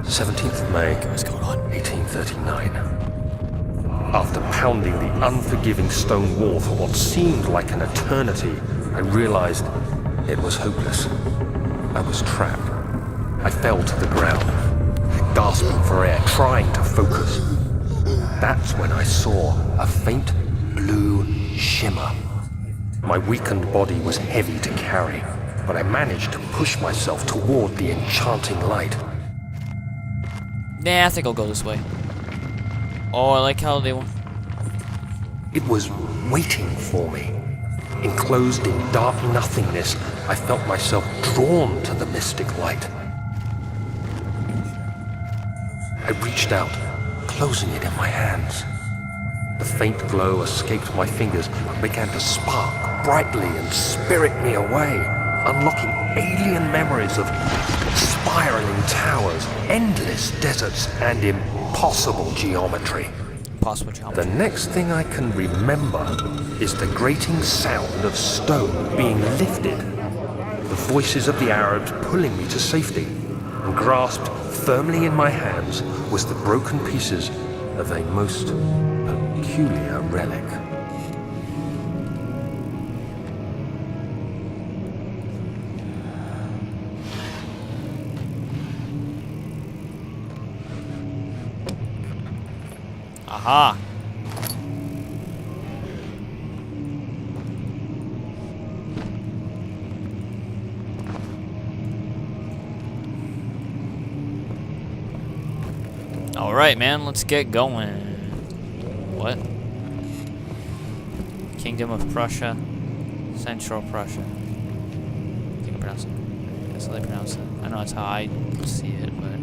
17th of May, What's going on? 1839. After pounding the unforgiving stone wall for what seemed like an eternity, I realized it was hopeless. I was trapped. I fell to the ground, gasping for air, trying to focus. That's when I saw a faint blue shimmer. My weakened body was heavy to carry, but I managed to push myself toward the enchanting light. Nah, I think I'll go this way. Oh, I like how they... It was waiting for me. Enclosed in dark nothingness, I felt myself drawn to the mystic light. I reached out, closing it in my hands. The faint glow escaped my fingers and began to spark brightly and spirit me away, unlocking alien memories of spiraling towers, endless deserts, and impossible geometry. Impossible geometry. The next thing I can remember is the grating sound of stone being lifted, the voices of the Arabs pulling me to safety, and grasped firmly in my hands was the broken pieces of a most peculiar relic. Aha! Alright, man, let's get going. What? Kingdom of Prussia. Central Prussia. I think I pronounce it. That's how they pronounce it. I know that's how I see it, but...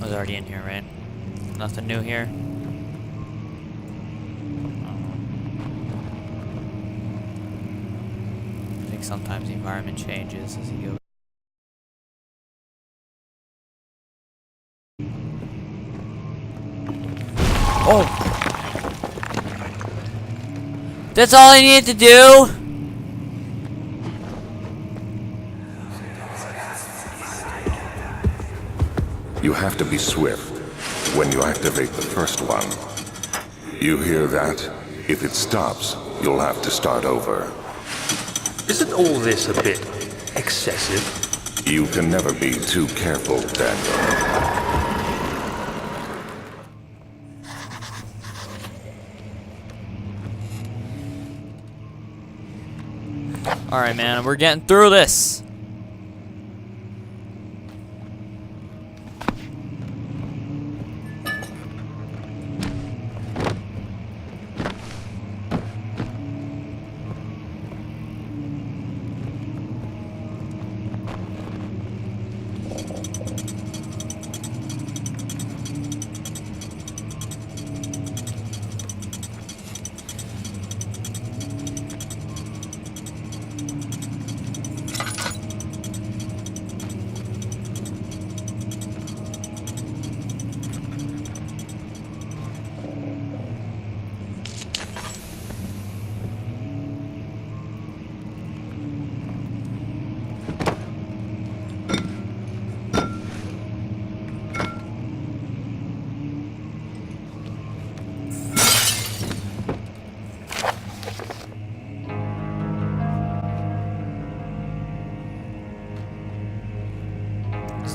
I was already in here, right? Nothing new here. I think sometimes the environment changes as you go. Oh! That's all I needed to do? You have to be swift when you activate the first one. You hear that? If it stops, you'll have to start over. Isn't all this a bit excessive? You can never be too careful, Daniel. Alright, man, we're getting through this.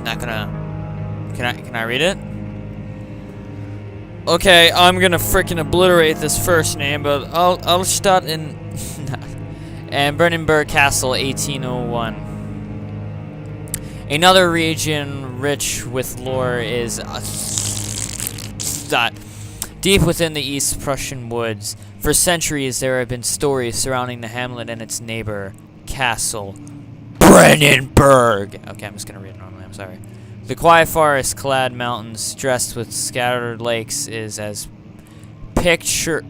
Not gonna... Can I read it? Okay, I'm gonna frickin' obliterate this first name, but I'll start in... and Brandenburg Castle, 1801. Another region rich with lore is... deep within the East Prussian woods. For centuries, there have been stories surrounding the hamlet and its neighbor, Castle Brandenburg. Okay, I'm just gonna read it normally. I'm sorry. The quiet forest-clad mountains, dressed with scattered lakes, is as picturesque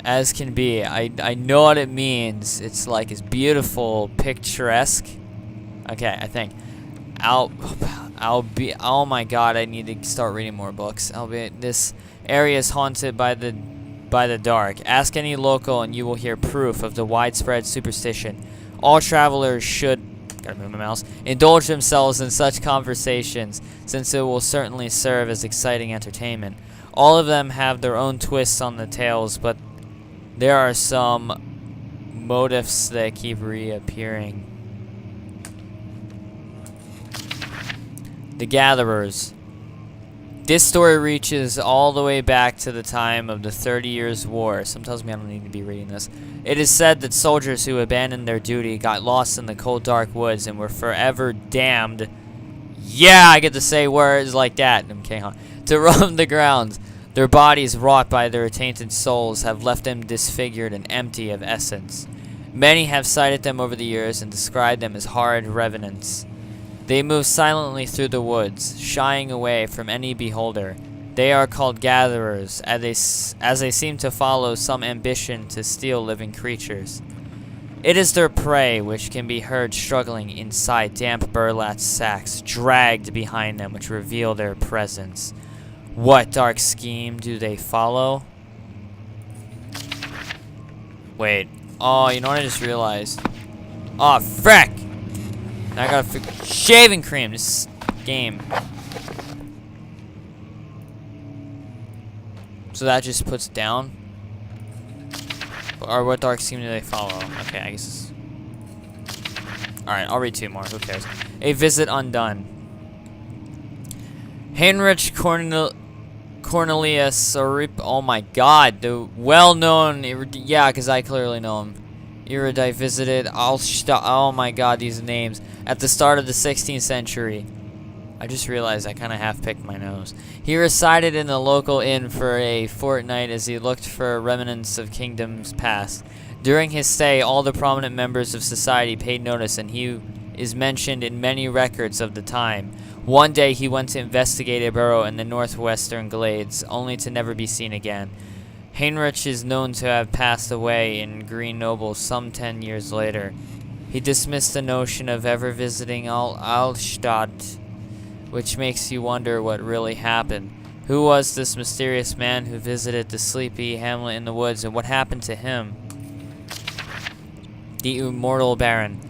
as can be. I know what it means. It's like it's beautiful, picturesque. Okay, I think. Oh my God, I need to start reading more books. Albeit this area is haunted by the by the dark. Ask any local and you will hear proof of the widespread superstition. All travelers should, gotta move my mouse, indulge themselves in such conversations, since it will certainly serve as exciting entertainment. All of them have their own twists on the tales, but there are some motifs that keep reappearing. The Gatherers. This story reaches all the way back to the time of the 30 Years' War. Some tells me I don't need to be reading this. It is said that soldiers who abandoned their duty got lost in the cold, dark woods and were forever damned. Yeah, I get to say words like that. Okay, huh? To roam the grounds. Their bodies, wrought by their tainted souls, have left them disfigured and empty of essence. Many have cited them over the years and described them as horrid revenants. They move silently through the woods, shying away from any beholder. They are called gatherers, as they seem to follow some ambition to steal living creatures. It is their prey which can be heard struggling inside damp burlap sacks, dragged behind them, which reveal their presence. What dark scheme do they follow? Wait. Oh, you know what I just realized? Oh, frick! Now I gotta shaving cream this game. So that just puts down? Or what dark scheme do they follow? Okay, I guess it's... Alright, I'll read two more. Who cares? A Visit Undone. Heinrich Cornelius Orip. Oh my god, the well-known... Yeah, because I clearly know him. Erudite visited Alstadt. Oh my god, these names. At the start of the 16th century. I just realized I kind of half-picked my nose. He resided in the local inn for a fortnight as he looked for remnants of kingdoms past. During his stay, all the prominent members of society paid notice, and he is mentioned in many records of the time. One day he went to investigate a burrow in the northwestern glades, only to never be seen again. Heinrich is known to have passed away in Grenoble some 10 years later. He dismissed the notion of ever visiting Alstadt, which makes you wonder what really happened. Who was this mysterious man who visited the sleepy hamlet in the woods, and what happened to him? The immortal Baron.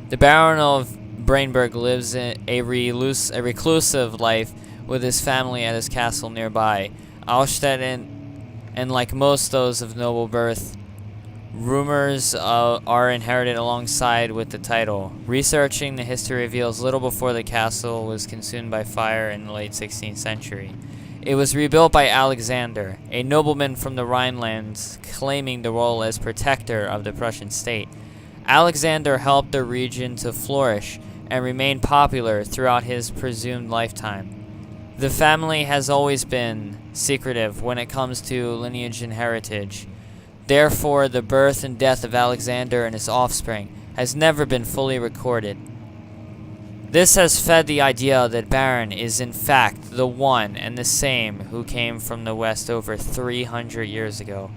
The Baron of Brainberg lives in a reclusive life with his family at his castle nearby. Alstadt and like most those of noble birth, rumors are inherited alongside with the title. Researching the history reveals little before the castle was consumed by fire in the late 16th century. It was rebuilt by Alexander, a nobleman from the Rhinelands, claiming the role as protector of the Prussian state. Alexander helped the region to flourish and remain popular throughout his presumed lifetime. The family has always been secretive when it comes to lineage and heritage. Therefore, the birth and death of Alexander and his offspring has never been fully recorded. This has fed the idea that Baron is in fact the one and the same who came from the West over 300 years ago,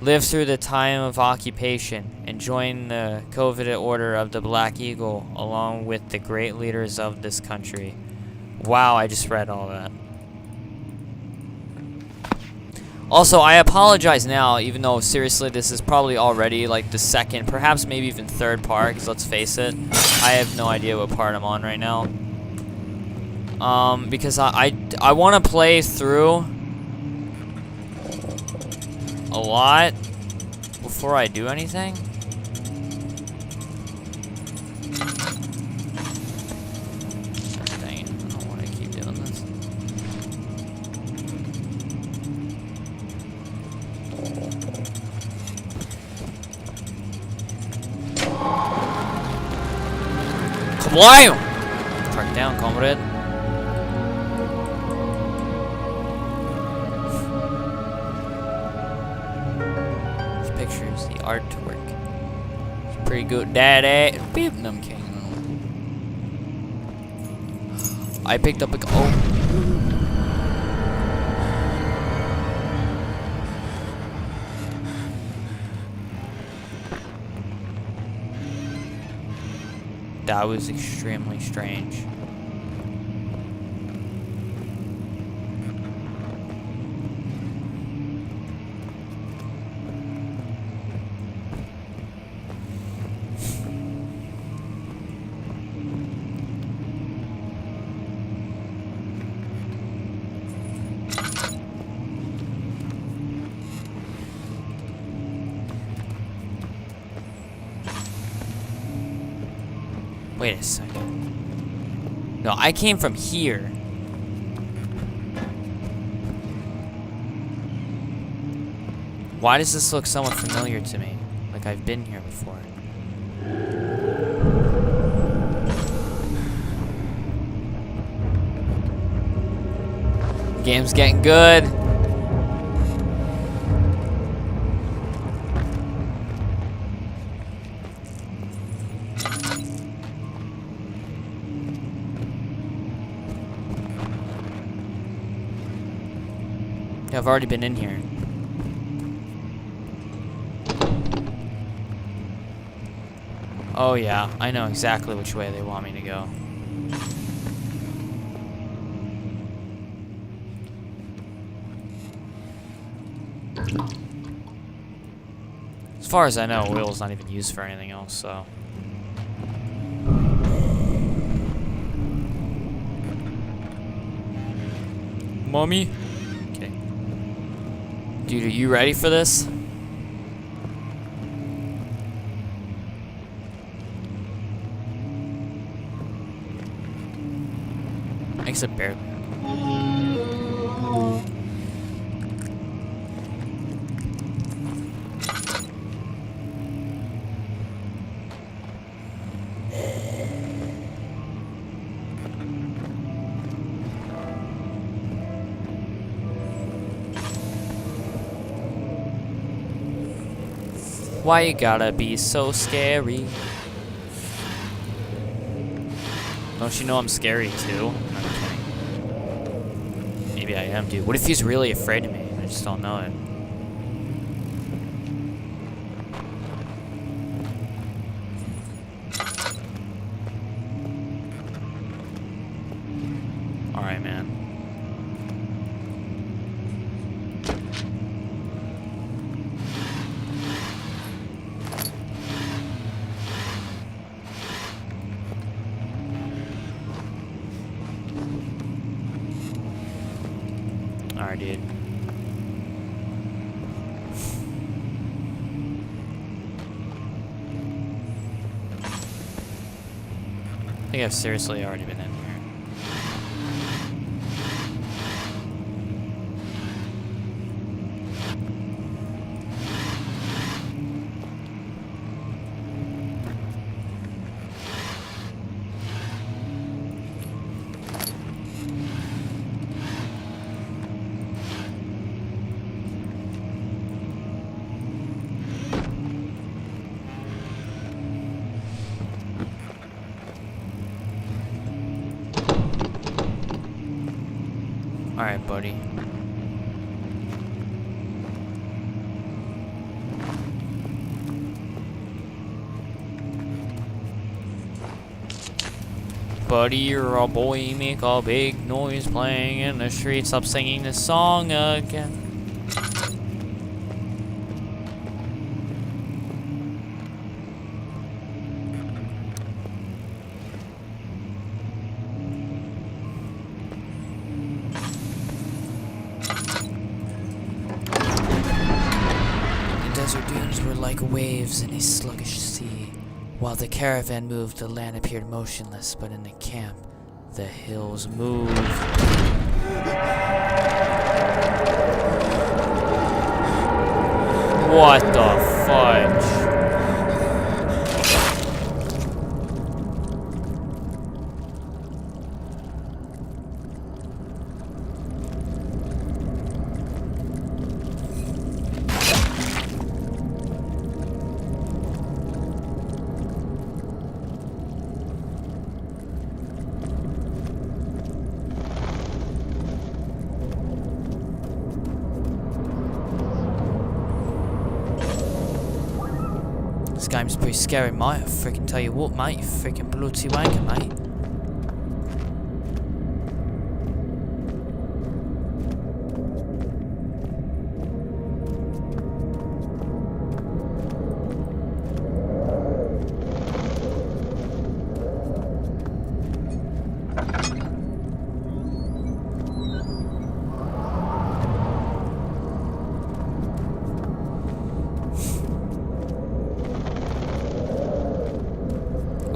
lived through the time of occupation, and joined the coveted Order of the Black Eagle along with the great leaders of this country. Wow, I just read all that. Also, I apologize now, even though, seriously, this is probably already, like, the second, perhaps maybe even third part, because let's face it, I have no idea what part I'm on right now. Because I want to play through a lot before I do anything. Dang it, I don't want to keep doing this. Kablam! Track down, comrade. These pictures, the artwork. It's pretty good, daddy. Beep, no, I'm kidding. I picked up a. Oh. That was extremely strange. Wait a second. No, I came from here. Why does this look somewhat familiar to me? Like I've been here before. Game's getting good. Yeah, I've already been in here. Oh yeah, I know exactly which way they want me to go. As far as I know, oil's not even used for anything else, so. Mommy? Okay. Dude, are you ready for this? Except barely. Why you gotta be so scary? Don't you know I'm scary too? I'm kidding. Maybe I am, dude. What if he's really afraid of me? I just don't know it. Alright, man. Alright, dude. I think I've seriously already been in here. Alright, buddy. Buddy, you're a boy, make a big noise playing in the street. Stop singing this song again. Desert dunes were like waves in a sluggish sea. While the caravan moved, the land appeared motionless, but in the camp, the hills moved. What the fudge? This game's pretty scary, mate. I freaking tell you what, mate. You freaking bloody wanker, mate.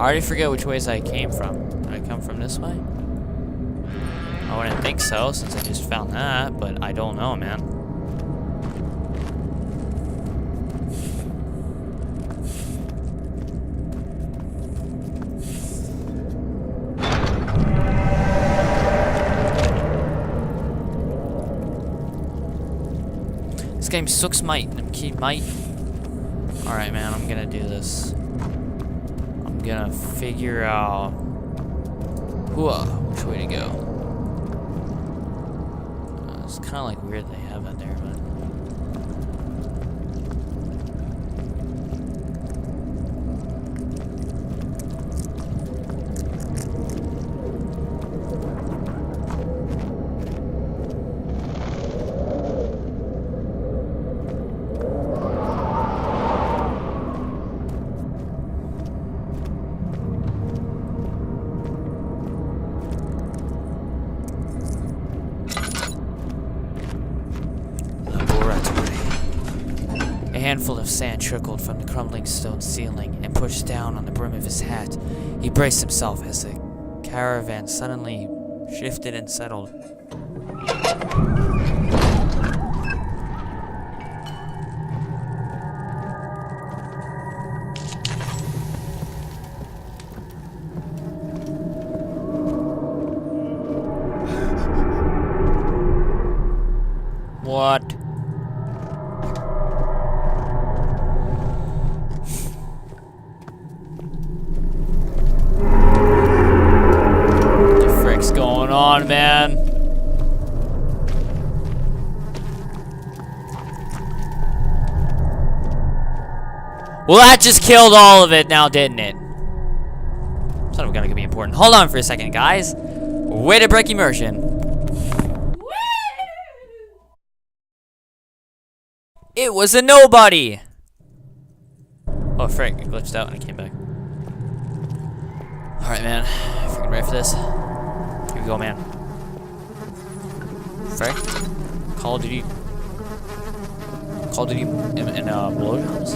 already forget which ways I came from. Did I come from this way? I wouldn't think so, since I just found that, but I don't know, man. This game sucks, mate. Mate. Alright, man, I'm gonna do this. I'm gonna figure out which way to go. It's kind of like weird they have it there, but a handful of sand trickled from the crumbling stone ceiling and pushed down on the brim of his hat. He braced himself as the caravan suddenly shifted and settled. What? On, man. Well, that just killed all of it now, didn't it? It's not gonna be important. Hold on for a second, guys. Way to break immersion. It was a nobody. Oh, frick. It glitched out and it came back. Alright, man. Freaking ready for this. Here we go, man. Frick. Call of Duty in blowjobs?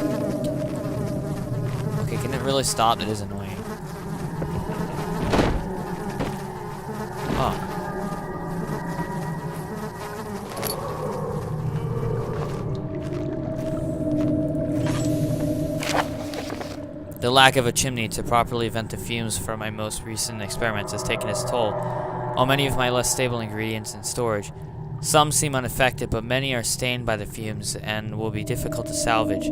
Okay, can it really stop? It is annoying. Oh. The lack of a chimney to properly vent the fumes for my most recent experiments has taken its toll on many of my less stable ingredients in storage. Some seem unaffected, but many are stained by the fumes and will be difficult to salvage.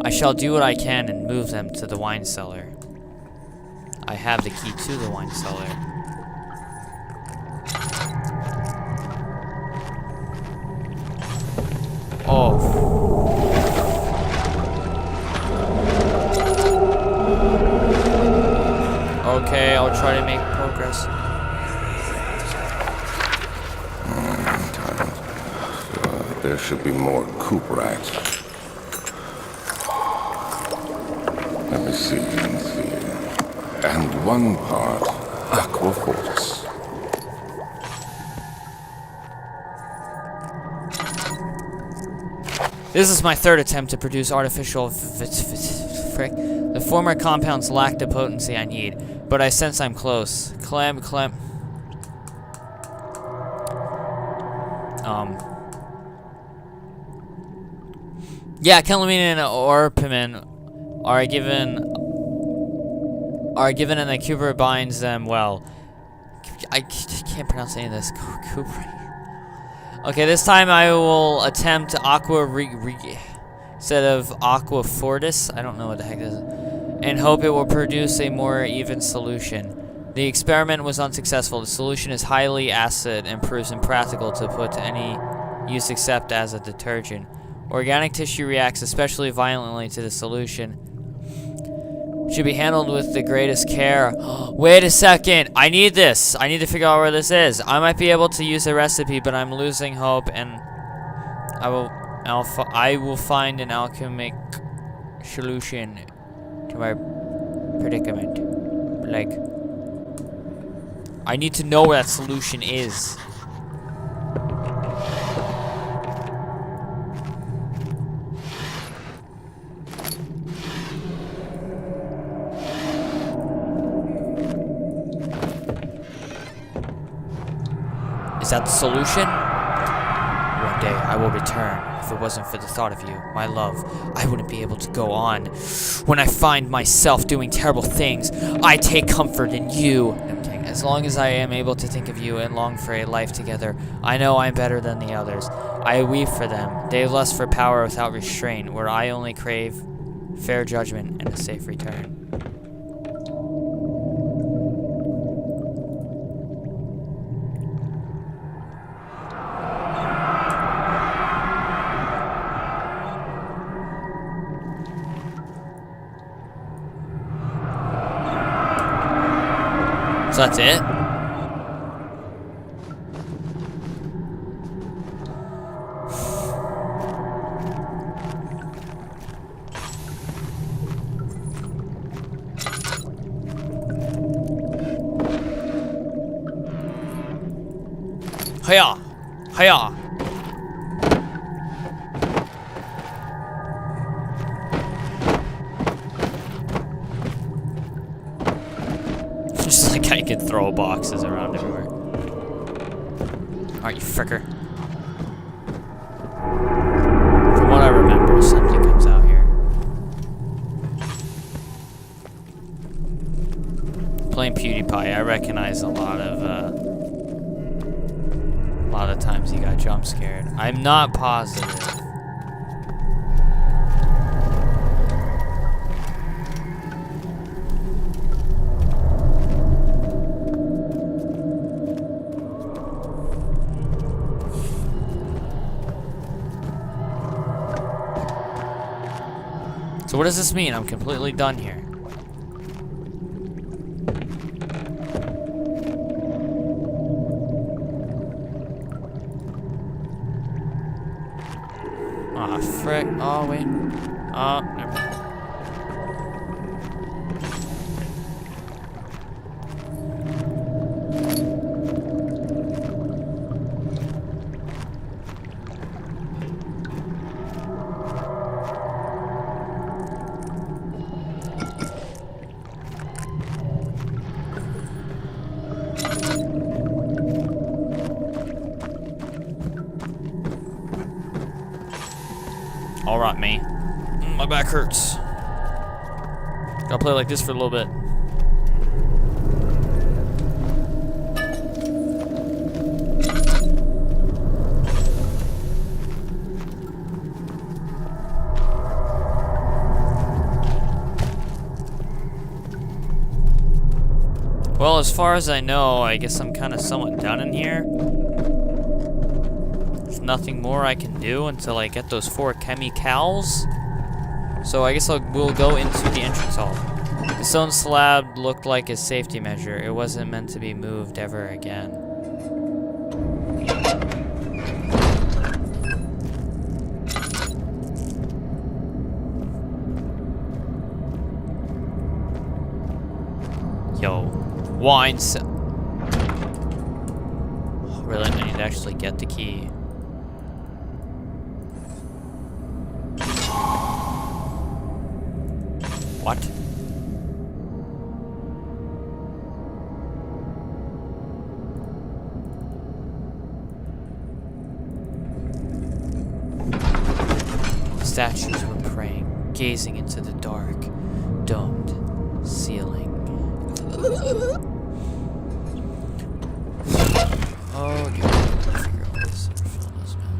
I shall do what I can and move them to the wine cellar. I have the key to the wine cellar. Oh. Okay, I'll try to make progress. There should be more coop rats. Let me see. And one part aqua fortis. This is my third attempt to produce artificial frick. The former compounds lack the potency I need, but I sense I'm close. Clem. Yeah, calamine and orpiment are given and the Cooper binds them well. I can't pronounce any of this. Cooper. Okay, this time I will attempt aqua instead of aqua fortis. I don't know what the heck this is. And hope it will produce a more even solution. The experiment was unsuccessful. The solution is highly acid and proves impractical to put to any use except as a detergent. Organic tissue reacts especially violently to the solution. Should be handled with the greatest care. Wait a second. I need this. I need to figure out where this is. I might be able to use a recipe, but I'm losing hope, and I will find an alchemic solution to my predicament. Like, I need to know where that solution is. that the solution? One day I will return. If it wasn't for the thought of you, my love, I wouldn't be able to go on. When I find myself doing terrible things, I take comfort in you. No, I'm kidding. As long as I am able to think of you and long for a life together, I know I'm better than the others. I weep for them. They lust for power without restraint, where I only crave fair judgment and a safe return. So that's it? Hiya! Hiya! Just like I could throw boxes around everywhere. Alright, you fricker. From what I remember, something comes out here. Playing PewDiePie, I recognize a lot of times he got jump scared. I'm not positive. So what does this mean? I'm completely done here. Ah, frick. Oh, wait. Oh, never mind. All right, me. My back hurts. Gotta play like this for a little bit. Well, as far as I know, I guess I'm kind of somewhat done in here. There's nothing more I can do until I get those 4 chemicals. So I guess we'll go into the entrance hall. The stone slab looked like a safety measure. It wasn't meant to be moved ever again. Yo, wine cell. Oh, really? I need to actually get the key. What? The statues were praying, gazing into the dark, domed ceiling. Oh, okay. I'll figure out what this film is, man.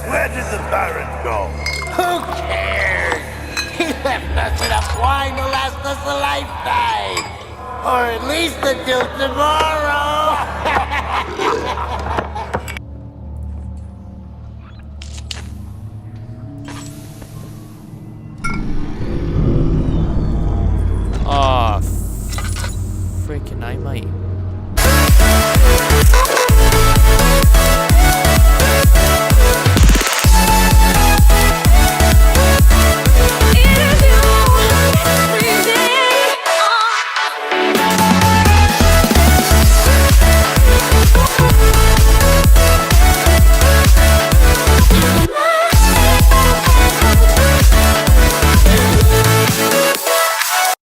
Where did the Baron go? Who cares? He left us enough wine to last us a lifetime. Or at least until tomorrow.